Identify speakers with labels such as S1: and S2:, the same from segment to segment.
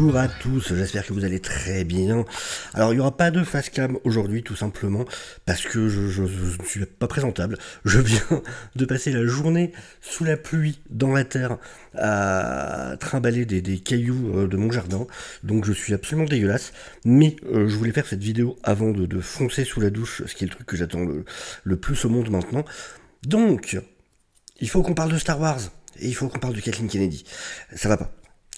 S1: Bonjour à tous, j'espère que vous allez très bien. Alors il n'y aura pas de face cam aujourd'hui tout simplement parce que je ne suis pas présentable. Je viens de passer la journée sous la pluie dans la terre à trimballer des cailloux de mon jardin. Donc je suis absolument dégueulasse. Mais je voulais faire cette vidéo avant de foncer sous la douche, ce qui est le truc que j'attends le plus au monde maintenant. Donc il faut qu'on parle de Star Wars et il faut qu'on parle de Kathleen Kennedy. Ça va pas.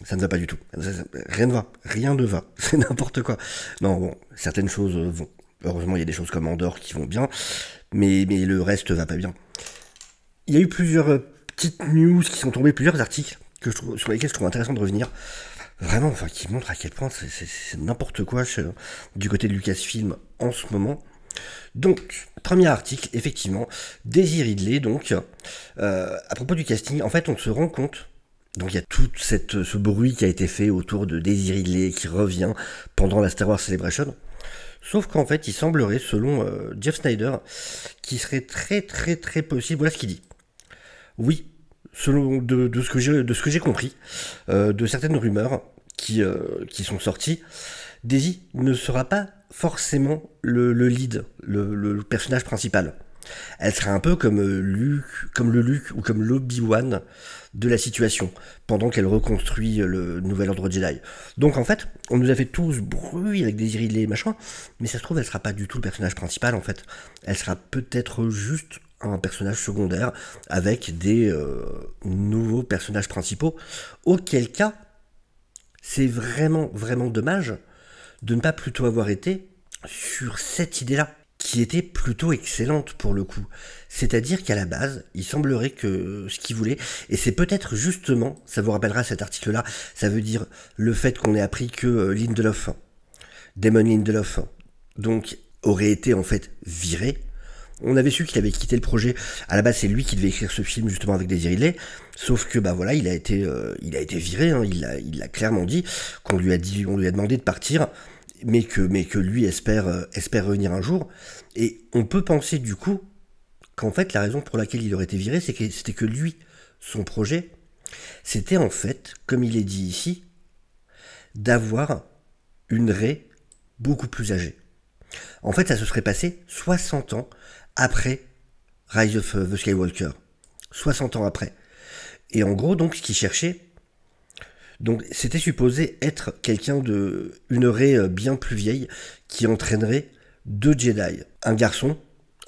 S1: Ça ne va pas du tout. Rien ne va. Rien ne va. C'est n'importe quoi. Non, bon, certaines choses vont. Heureusement, il y a des choses comme Andorre qui vont bien, mais le reste va pas bien. Il y a eu plusieurs petites news qui sont tombées, plusieurs articles sur lesquels je trouve intéressant de revenir. Vraiment, enfin, qui montrent à quel point c'est n'importe quoi du côté de Lucasfilm en ce moment. Donc, premier article, effectivement, Daisy Ridley, donc, à propos du casting, en fait, on se rend compte. Donc il y a tout ce bruit qui a été fait autour de Daisy Ridley qui revient pendant la Star Wars Celebration. Sauf qu'en fait, il semblerait, selon Jeff Snyder, qu'il serait très possible, voilà ce qu'il dit. Oui, selon de ce que j'ai compris, de certaines rumeurs qui sont sorties, Daisy ne sera pas forcément le lead, le personnage principal. Elle sera un peu comme le Luke ou comme l'Obi-Wan de la situation, pendant qu'elle reconstruit le nouvel ordre Jedi. Donc en fait, on nous a fait tous bruit avec Daisy Ridley et machin, mais ça se trouve, elle sera pas du tout le personnage principal en fait. Elle sera peut-être juste un personnage secondaire avec des nouveaux personnages principaux, auquel cas, c'est vraiment dommage de ne pas plutôt avoir été sur cette idée-là, qui était plutôt excellente pour le coup. C'est-à-dire qu'à la base, il semblerait que ce qu'il voulait, et c'est peut-être justement, ça vous rappellera cet article-là, ça veut dire le fait qu'on ait appris que Lindelof, Damon Lindelof, donc aurait été en fait viré. On avait su qu'il avait quitté le projet. À la base, c'est lui qui devait écrire ce film justement avec Daisy Ridley. Sauf que bah voilà, il a été viré. Hein, il l'a clairement dit on lui a demandé de partir. Mais que lui espère revenir un jour. Et on peut penser du coup qu'en fait la raison pour laquelle il aurait été viré, c'était que lui, son projet, c'était en fait, comme il est dit ici, d'avoir une Rey beaucoup plus âgée. En fait, ça se serait passé 60 ans après Rise of the Skywalker. 60 ans après. Et en gros, donc, ce qu'il cherchait, donc c'était supposé être une Rey bien plus vieille qui entraînerait 2 Jedi, un garçon,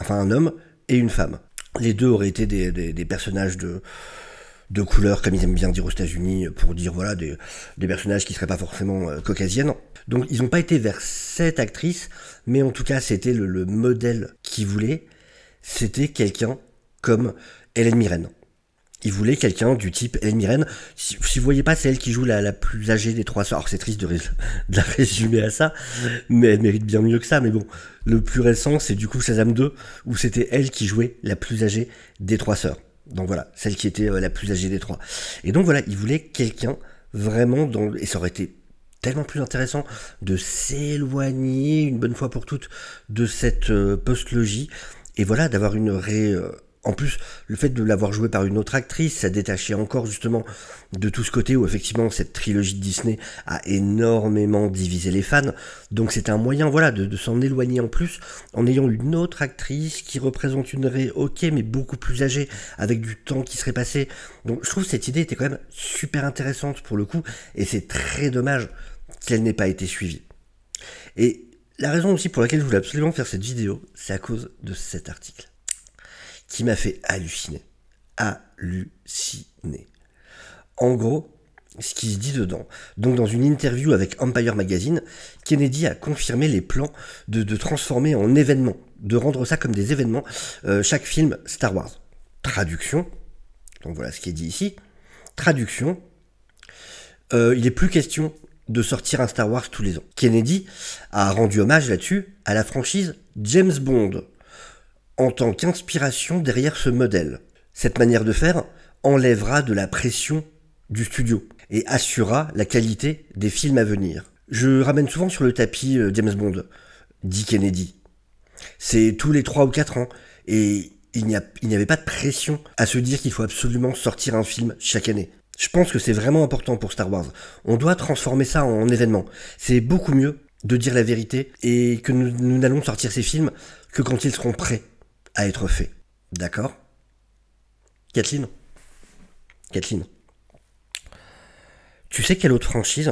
S1: enfin un homme et une femme. Les deux auraient été des personnages de couleur, comme ils aiment bien dire aux États-Unis, pour dire voilà des personnages qui seraient pas forcément caucasiennes. Donc ils n'ont pas été vers cette actrice, mais en tout cas c'était le modèle qu'ils voulaient. C'était quelqu'un comme Hélène Mirren. Il voulait quelqu'un du type Hélène Mirren. Si vous voyez pas, c'est elle qui joue la plus âgée des 3 sœurs. Alors c'est triste de la résumer à ça, mais elle mérite bien mieux que ça. Mais bon, le plus récent, c'est du coup Shazam 2, où c'était elle qui jouait la plus âgée des 3 sœurs. Donc voilà, celle qui était la plus âgée des 3. Et donc voilà, il voulait quelqu'un vraiment et ça aurait été tellement plus intéressant de s'éloigner une bonne fois pour toutes de cette post-logie. Et voilà, d'avoir une Rey... En plus, le fait de l'avoir joué par une autre actrice, ça détachait encore justement de tout ce côté où effectivement cette trilogie de Disney a énormément divisé les fans. Donc c'était un moyen voilà, de s'en éloigner en plus en ayant une autre actrice qui représente une Rey, ok, mais beaucoup plus âgée, avec du temps qui serait passé. Donc je trouve que cette idée était quand même super intéressante pour le coup, et c'est très dommage qu'elle n'ait pas été suivie. Et la raison aussi pour laquelle je voulais absolument faire cette vidéo, c'est à cause de cet article qui m'a fait halluciner. En gros, ce qui se dit dedans, donc dans une interview avec Empire Magazine, Kennedy a confirmé les plans de transformer en événements, de rendre ça comme des événements, chaque film Star Wars. Traduction, donc voilà ce qui est dit ici, traduction, il n'est plus question de sortir un Star Wars tous les ans. Kennedy a rendu hommage là-dessus à la franchise James Bond, en tant qu'inspiration derrière ce modèle. Cette manière de faire enlèvera de la pression du studio et assurera la qualité des films à venir. Je ramène souvent sur le tapis James Bond, dit Kennedy. C'est tous les 3 ou 4 ans, et il n'y avait pas de pression à se dire qu'il faut absolument sortir un film chaque année. Je pense que c'est vraiment important pour Star Wars. On doit transformer ça en événement. C'est beaucoup mieux de dire la vérité et que nous n'allons sortir ces films que quand ils seront prêts à être faits. D'accord? Kathleen? Kathleen, tu sais quelle autre franchise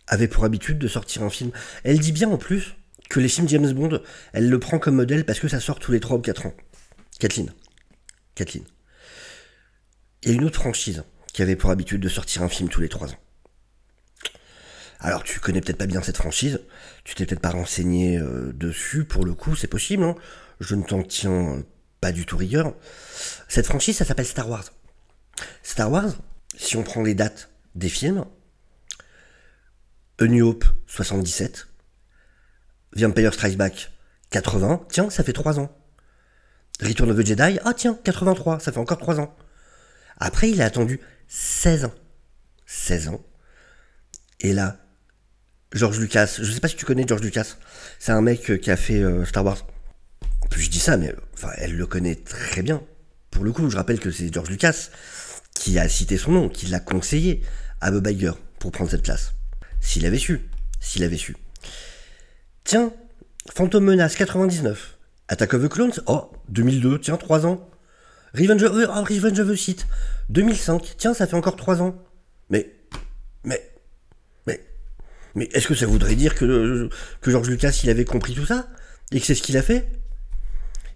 S1: avait pour habitude de sortir un film? Elle dit bien en plus que les films James Bond, elle le prend comme modèle parce que ça sort tous les 3 ou 4 ans. Kathleen, Kathleen, il y a une autre franchise qui avait pour habitude de sortir un film tous les 3 ans. Alors tu connais peut-être pas bien cette franchise, tu t'es peut-être pas renseigné dessus, pour le coup, c'est possible, hein. Je ne t'en tiens pas du tout rigueur. Cette franchise, ça s'appelle Star Wars. Star Wars, si on prend les dates des films, A New Hope 77, The Empire Strikes Back 80, tiens, ça fait 3 ans. Return of the Jedi, ah tiens, 83, ça fait encore 3 ans. Après, il a attendu 16 ans. 16 ans. Et là, George Lucas, je sais pas si tu connais George Lucas, c'est un mec qui a fait Star Wars. Puis je dis ça, mais enfin, elle le connaît très bien. Pour le coup, je rappelle que c'est George Lucas qui a cité son nom, qui l'a conseillé à Bob Iger pour prendre cette place. S'il avait su. S'il avait su. Tiens, Phantom Menace 99. Attack of the Clones, oh, 2002, tiens, 3 ans. Revenge of the Sith, 2005, tiens, ça fait encore 3 ans. Mais est-ce que ça voudrait dire que George Lucas, il avait compris tout ça? Et que c'est ce qu'il a fait?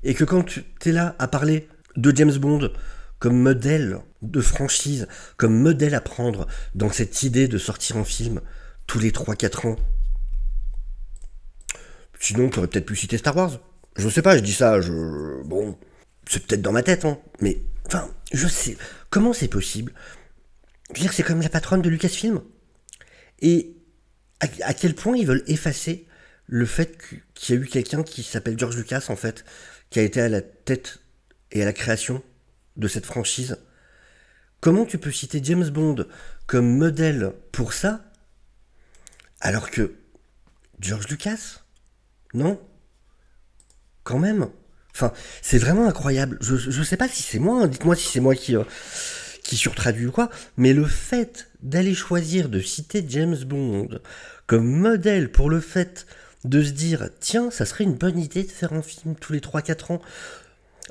S1: Et que quand tu es là à parler de James Bond comme modèle de franchise, comme modèle à prendre dans cette idée de sortir un film tous les 3-4 ans, sinon tu aurais peut-être pu citer Star Wars. Je sais pas, je dis ça, bon, c'est peut-être dans ma tête, hein, mais, enfin, je sais, comment c'est possible? Je veux dire, c'est comme la patronne de Lucasfilm. Et à quel point ils veulent effacer le fait qu'il y a eu quelqu'un qui s'appelle George Lucas, en fait, qui a été à la tête et à la création de cette franchise. Comment tu peux citer James Bond comme modèle pour ça, alors que George Lucas? Non? Quand même? Enfin, c'est vraiment incroyable. Je sais pas si c'est moi, hein, dites-moi si c'est moi qui surtraduit ou quoi, mais le fait d'aller choisir de citer James Bond comme modèle pour le fait de se dire tiens, ça serait une bonne idée de faire un film tous les 3-4 ans.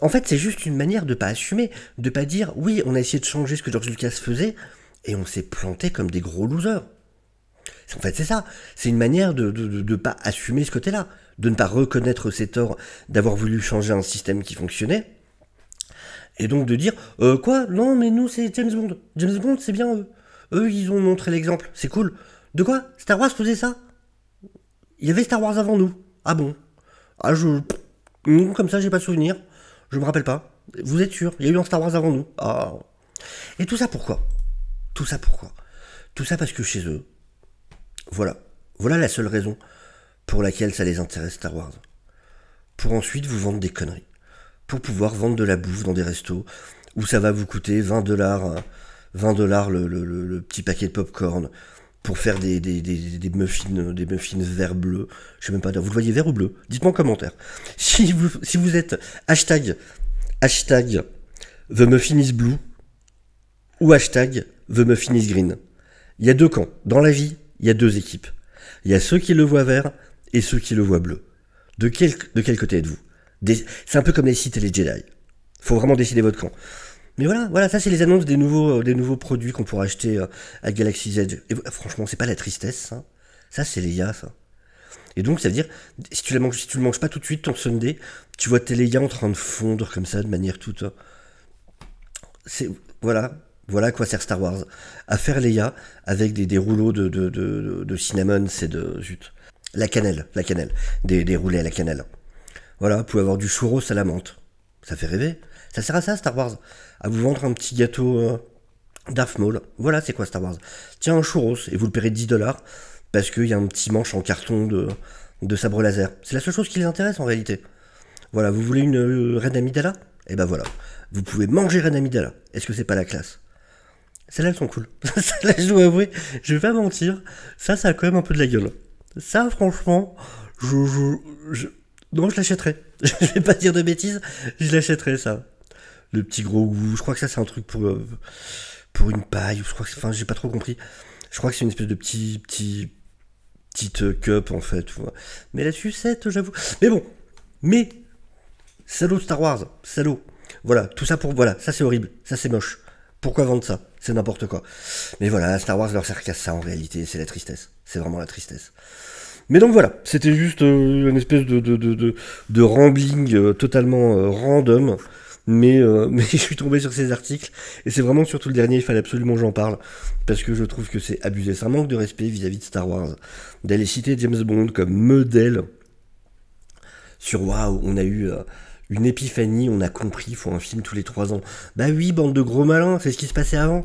S1: En fait, c'est juste une manière de pas assumer, de pas dire oui, on a essayé de changer ce que George Lucas faisait et on s'est planté comme des gros losers. En fait, c'est ça. C'est une manière de pas assumer ce côté-là, de ne pas reconnaître ses torts, d'avoir voulu changer un système qui fonctionnait. Et donc de dire quoi? Non, mais nous, c'est James Bond. James Bond, c'est bien eux. Eux, ils ont montré l'exemple. C'est cool. De quoi? Star Wars faisait ça? Il y avait Star Wars avant nous. Ah bon? Ah, non, comme ça, j'ai pas de souvenir. Je me rappelle pas. Vous êtes sûr? Il y a eu un Star Wars avant nous. Ah. Et tout ça pourquoi? Tout ça pourquoi? Tout ça parce que chez eux, voilà. Voilà la seule raison pour laquelle ça les intéresse Star Wars. Pour ensuite vous vendre des conneries. Pour pouvoir vendre de la bouffe dans des restos où ça va vous coûter 20 $, 20 $ le petit paquet de popcorn pour faire des muffins vert bleu. Je sais même pas, vous le voyez vert ou bleu? Dites-moi en commentaire. Si vous êtes hashtag The Muffin is Blue ou hashtag The Muffin is Green. Il y a 2 camps. Dans la vie, il y a 2 équipes. Il y a ceux qui le voient vert et ceux qui le voient bleu. De quel côté êtes-vous? C'est un peu comme les Sith et les Jedi. Faut vraiment décider votre camp. Mais voilà, ça c'est les annonces des nouveaux produits qu'on pourra acheter à Galaxy's Edge. Et franchement, c'est pas la tristesse, ça. Ça, c'est Leia, ça. Et donc, ça veut dire, si tu le manges pas tout de suite, ton Sunday, tu vois tes Leia en train de fondre comme ça, de manière toute... Voilà à quoi sert Star Wars. À faire Leia avec des rouleaux de cinnamon, c'est de... Zut. La cannelle. Des roulés à la cannelle. Voilà, vous pouvez avoir du churros à la menthe. Ça fait rêver. Ça sert à ça, Star Wars. À vous vendre un petit gâteau Darth Maul. Voilà, c'est quoi Star Wars? Tiens, un churros, et vous le paierez 10 $, parce qu'il y a un petit manche en carton de sabre laser. C'est la seule chose qui les intéresse, en réalité. Voilà, vous voulez une Reine Amidala? Eh ben voilà. Vous pouvez manger Reine Amidala. Est-ce que c'est pas la classe? Celles-là, elles sont cool. Celles-là, je dois avouer, je vais pas mentir, ça a quand même un peu de la gueule. Ça, franchement, non, je l'achèterai. Je vais pas dire de bêtises, je l'achèterai, ça. Le petit gros goût, je crois que ça, c'est un truc pour pour une paille, ou je crois que enfin, j'ai pas trop compris. Je crois que c'est une espèce de petite cup en fait. Mais la sucette, j'avoue. Mais bon, mais salaud Star Wars, salaud. Voilà, tout ça pour voilà, ça c'est horrible, ça c'est moche. Pourquoi vendre ça? C'est n'importe quoi. Mais voilà, Star Wars leur sert qu'à ça en réalité, c'est la tristesse. C'est vraiment la tristesse. Mais donc voilà, c'était juste une espèce de rambling totalement random. Mais je suis tombé sur ces articles, et c'est vraiment surtout le dernier, il fallait absolument que j'en parle, parce que je trouve que c'est abusé. C'est un manque de respect vis-à-vis de Star Wars, d'aller citer James Bond comme modèle sur waouh, on a eu une épiphanie, on a compris, il faut un film tous les 3 ans. Bah oui, bande de gros malins, c'est ce qui se passait avant.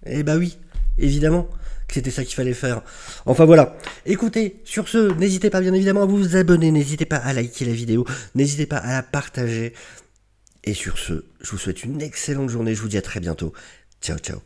S1: Eh bah oui, évidemment que c'était ça qu'il fallait faire. Enfin voilà. Écoutez, sur ce, n'hésitez pas bien évidemment à vous abonner, n'hésitez pas à liker la vidéo, n'hésitez pas à la partager. Et sur ce, je vous souhaite une excellente journée, je vous dis à très bientôt. Ciao ciao.